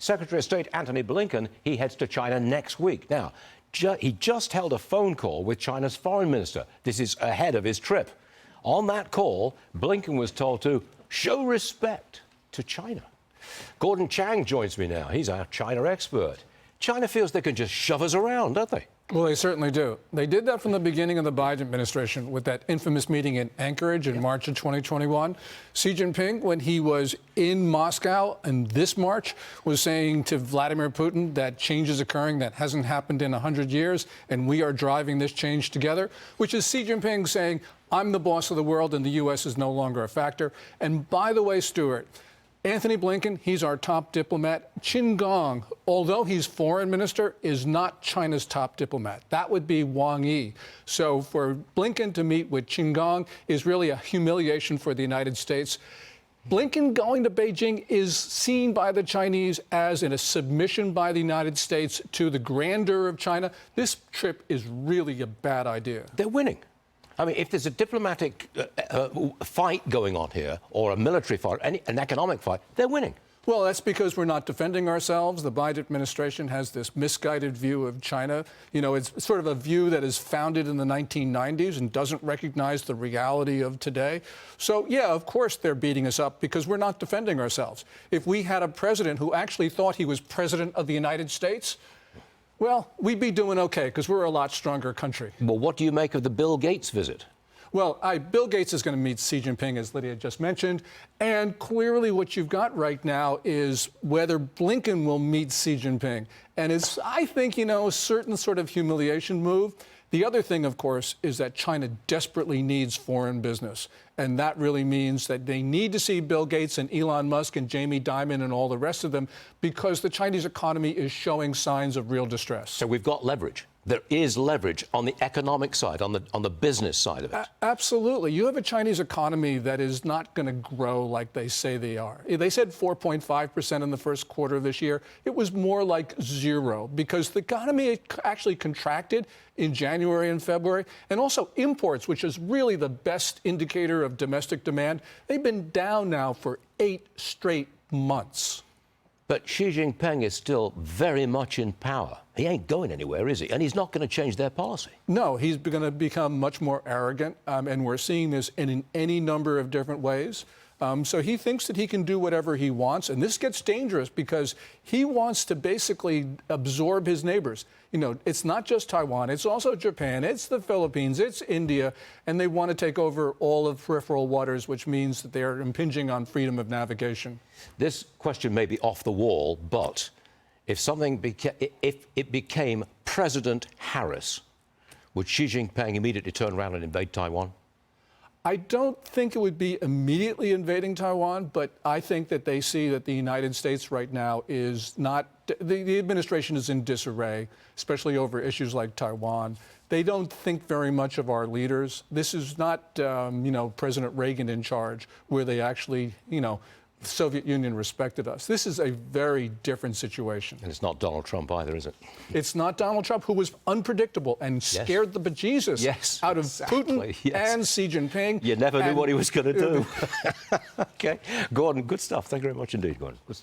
Secretary of State Anthony Blinken, he heads to China next week. Now, he just held a phone call with China's foreign minister. This is ahead of his trip. On that call, Blinken was told to show respect to China. Gordon Chang joins me now. He's our China expert. China feels they can just shove us around, don't they? Well, they certainly do. They did that from the beginning of the Biden administration with that infamous meeting in Anchorage in March of 2021. Xi Jinping, when he was in Moscow in this March, was saying to Vladimir Putin that change is occurring that hasn't happened in 100 years, and we are driving this change together, which is Xi Jinping saying, I'm the boss of the world and the U.S. is no longer a factor. And by the way, Stuart, Anthony Blinken, he's our top diplomat. Qin Gang, although he's foreign minister, is not China's top diplomat. That would be Wang Yi. So for Blinken to meet with Qin Gang is really a humiliation for the United States. Blinken going to Beijing is seen by the Chinese as a submission by the United States to the grandeur of China. This trip is really a bad idea. They're winning. I mean, if there's a diplomatic fight going on here, or a military fight, an economic fight, they're winning. Well, that's because we're not defending ourselves. The Biden administration has this misguided view of China. You know, it's sort of a view that is founded in the 1990s and doesn't recognize the reality of today. So, yeah, of course they're beating us up because we're not defending ourselves. If we had a president who actually thought he was president of the United States, well, we'd be doing okay because we're a lot stronger country. Well, what do you make of the Bill Gates visit? Well, Bill Gates is going to meet Xi Jinping, as Lydia just mentioned. And clearly what you've got right now is whether Blinken will meet Xi Jinping. And it's, I think, you know, a certain sort of humiliation move. The other thing, of course, is that China desperately needs foreign business. And that really means that they need to see Bill Gates and Elon Musk and Jamie Dimon and all the rest of them because the Chinese economy is showing signs of real distress. So we've got leverage. There is leverage on the economic side, on the business side of it. Absolutely. You have a Chinese economy that is not going to grow like they say they are. They said 4.5% in the first quarter of this year. It was more like zero because the economy actually contracted in January and February. And also imports, which is really the best indicator of domestic demand, they've been down now for 8 straight months. But Xi Jinping is still very much in power. He ain't going anywhere, is he? And he's not going to change their policy. No, he's going to become much more arrogant, and we're seeing this in any number of different ways. So he thinks that he can do whatever he wants, and this gets dangerous because he wants to basically absorb his neighbors. You know, it's not just Taiwan, it's also Japan, it's the Philippines, it's India, and they want to take over all of peripheral waters, which means that they are impinging on freedom of navigation. This question may be off the wall, but if it became President Harris, would Xi Jinping immediately turn around and invade Taiwan? I don't think it would be immediately invading Taiwan, but I think that they see that the United States right now is not, the administration is in disarray, especially over issues like Taiwan. They don't think very much of our leaders. This is not, you know, President Reagan in charge, where they actually, you know, the Soviet Union respected us. This is a very different situation. And it's not Donald Trump either, is it? It's not Donald Trump, who was unpredictable and scared the bejesus out of Putin and Xi Jinping. You never knew what he was going to do. OK. Gordon, good stuff. Thank you very much indeed, Gordon. Good stuff.